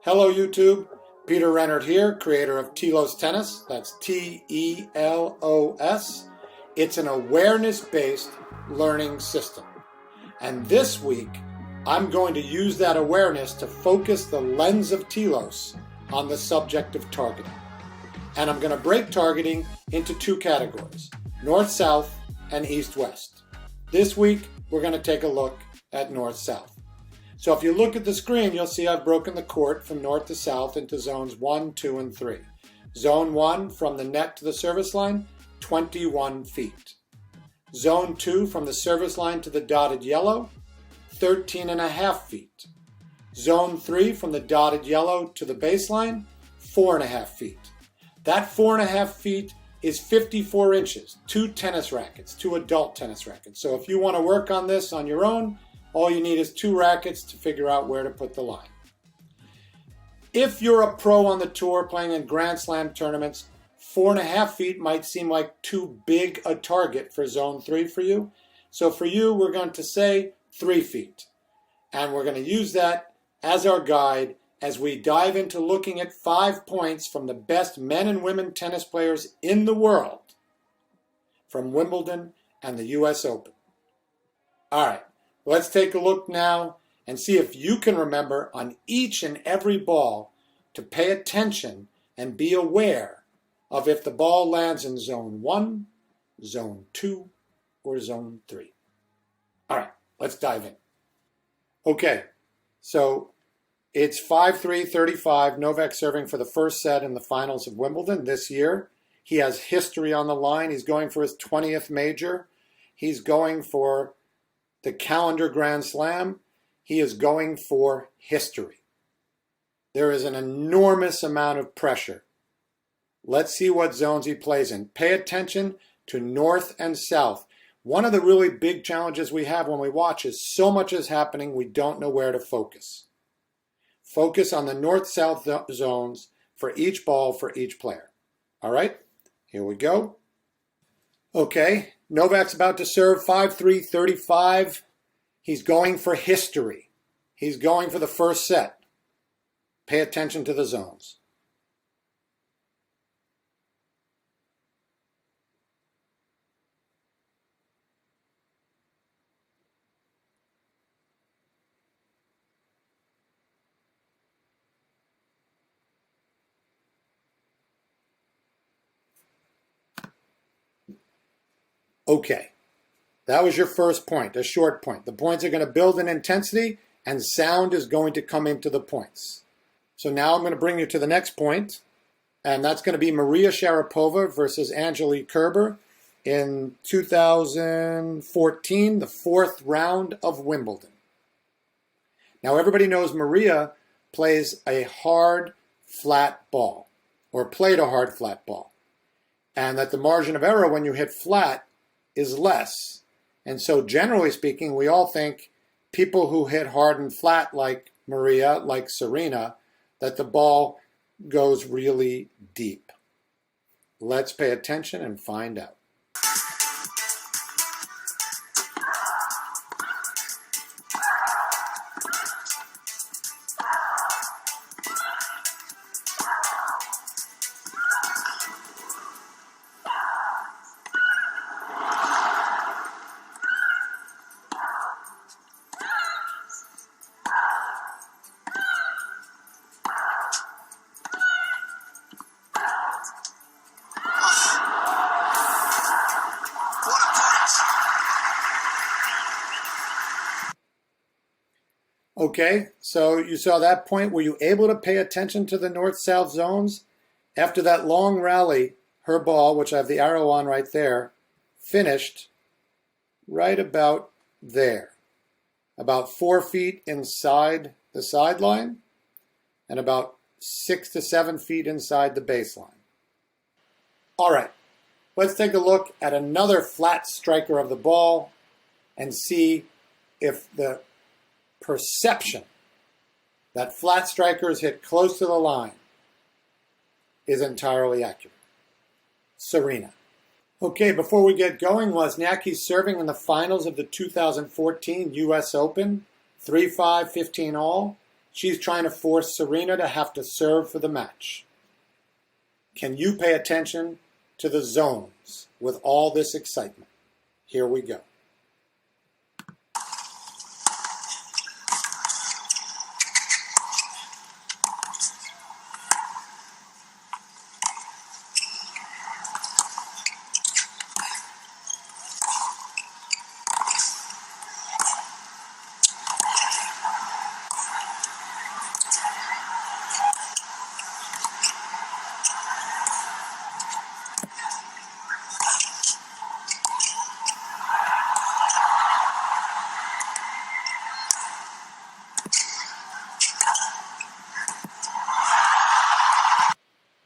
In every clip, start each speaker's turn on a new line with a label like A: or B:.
A: Hello YouTube, Peter Rennert here, creator of TELOS Tennis, that's T-E-L-O-S. It's an awareness-based learning system. And this week, I'm going to use that awareness to focus the lens of TELOS on the subject of targeting. And I'm going to break targeting into two categories, north-south and east-west. This week, we're going to take a look at north-south. So if you look at the screen, you'll see I've broken the court from north to south into zones 1, 2, and 3. Zone 1 from the net to the service line, 21 feet. Zone 2 from the service line to the dotted yellow, 13.5 feet. Zone 3 from the dotted yellow to the baseline, 4.5 feet. That 4.5 feet is 54 inches, 2 tennis rackets, 2 adult tennis rackets. So if you want to work on this on your own, all you need is 2 rackets to figure out where to put the line. If you're a pro on the tour playing in Grand Slam tournaments, 4.5 feet might seem like too big a target for zone 3 for you. So for you, we're going to say 3 feet. And we're going to use that as our guide as we dive into looking at 5 points from the best men and women tennis players in the world from Wimbledon and the US Open. All right. Let's take a look now and see if you can remember on each and every ball to pay attention and be aware of if the ball lands in zone 1, zone 2, or zone 3. All right, let's dive in. Okay, so it's 5-3-35, Novak serving for the first set in the finals of Wimbledon this year. He has history on the line. He's going for his 20th major. He's going for the calendar Grand Slam. He is going for history. There is an enormous amount of pressure. Let's see what zones he plays in. Pay attention to north and south. One of the really big challenges we have when we watch is so much is happening we don't know where to focus. Focus on the north-south zones for each ball for each player. All right, here we go. Okay, Novak's about to serve 5-3-35. He's going for history. He's going for the first set. Pay attention to the zones. Okay, that was your first point, a short point. The points are going to build in intensity and sound is going to come into the points. So now I'm going to bring you to the next point, and that's going to be Maria Sharapova versus Angelique Kerber in 2014, the 4th round of Wimbledon. Now everybody knows Maria plays a hard, flat ball, or played a hard, flat ball, and that the margin of error when you hit flat is less. And so generally speaking, we all think people who hit hard and flat like Maria, like Serena, that the ball goes really deep. Let's pay attention and find out. Okay, so you saw that point. Were you able to pay attention to the north-south zones? After that long rally, her ball, which I have the arrow on right there, finished right about there. About 4 feet inside the sideline and about 6 to 7 feet inside the baseline. All right, let's take a look at another flat striker of the ball and see if the perception that flat strikers hit close to the line is entirely accurate. Serena. Okay, before we get going, Wozniacki's serving in the finals of the 2014 US Open, 3-5, 15 all. she's trying to force Serena to have to serve for the match. Can you pay attention to the zones with all this excitement? Here we go.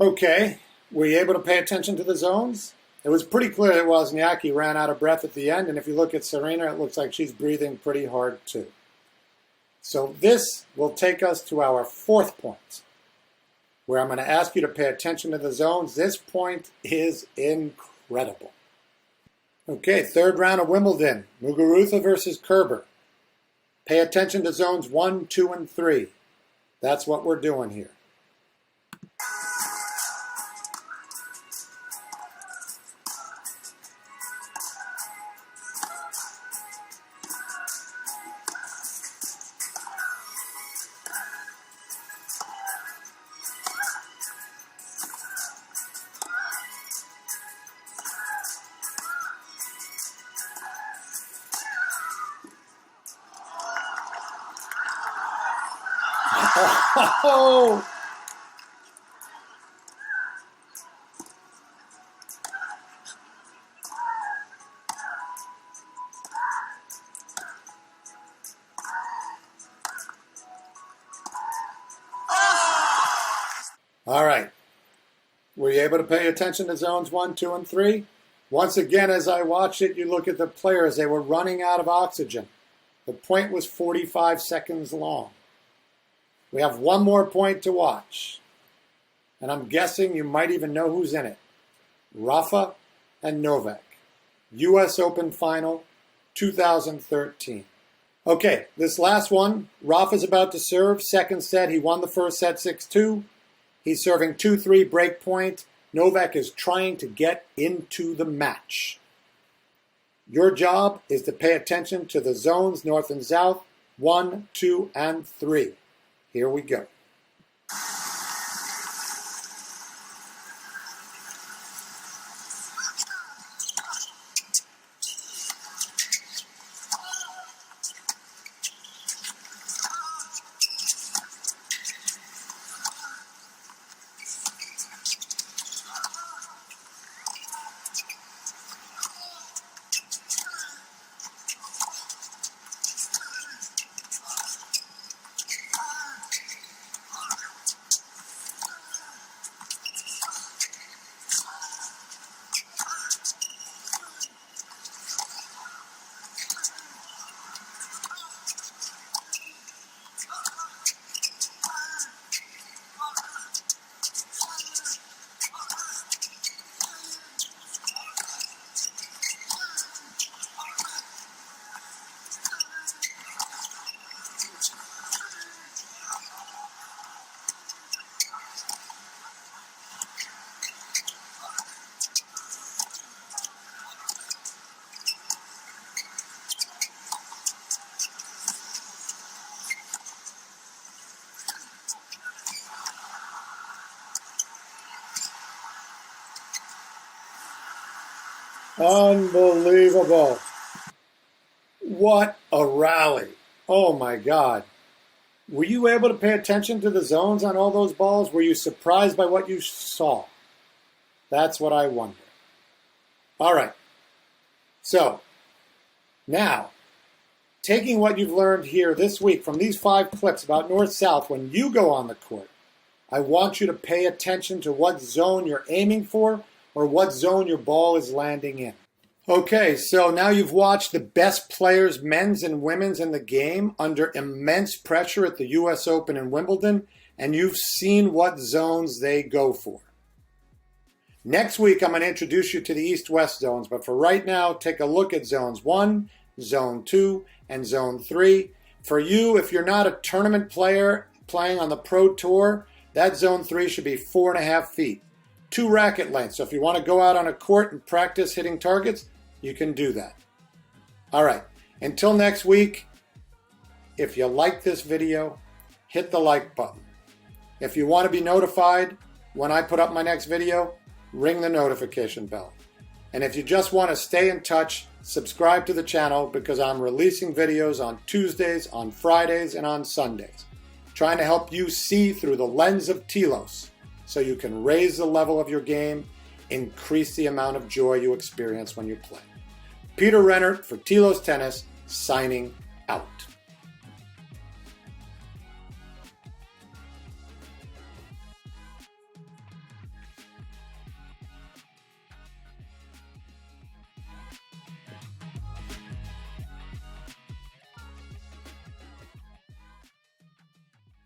A: Okay, were you able to pay attention to the zones? It was pretty clear that Wozniacki ran out of breath at the end, and if you look at Serena, it looks like she's breathing pretty hard too. So this will take us to our fourth point, where I'm going to ask you to pay attention to the zones. This point is incredible. Okay, third round of Wimbledon, Muguruza versus Kerber. Pay attention to zones 1, 2, and 3. That's what we're doing here. Oh! All right. Were you able to pay attention to zones 1, 2, and 3? Once again, as I watched it, you look at the players. They were running out of oxygen. The point was 45 seconds long. We have one more point to watch. And I'm guessing you might even know who's in it. Rafa and Novak. U.S. Open Final 2013. Okay, this last one. Rafa's about to serve. Second set. He won the first set 6-2. He's serving 2-3 break point. Novak is trying to get into the match. Your job is to pay attention to the zones north and south 1, 2, and 3. Here we go. Unbelievable. What a rally. Oh my God. Were you able to pay attention to the zones on all those balls? Were you surprised by what you saw? That's what I wonder. All right. So, now, taking what you've learned here this week from these 5 clips about north-south, when you go on the court, I want you to pay attention to what zone you're aiming for or what zone your ball is landing in. Okay, so now you've watched the best players, men's and women's, in the game under immense pressure at the U.S. Open and Wimbledon, and you've seen what zones they go for. Next week, I'm going to introduce you to the East-West zones, but for right now, take a look at zones 1, zone 2, and zone 3. For you, if you're not a tournament player, playing on the Pro Tour, that zone 3 should be 4.5 feet. 2 racket lengths. So if you want to go out on a court and practice hitting targets, you can do that. All right. Until next week, if you like this video, hit the like button. If you want to be notified when I put up my next video, ring the notification bell. And if you just want to stay in touch, subscribe to the channel because I'm releasing videos on Tuesdays, on Fridays, and on Sundays, trying to help you see through the lens of TELOS so you can raise the level of your game, increase the amount of joy you experience when you play. Peter Rennert for TELOS Tennis, signing out.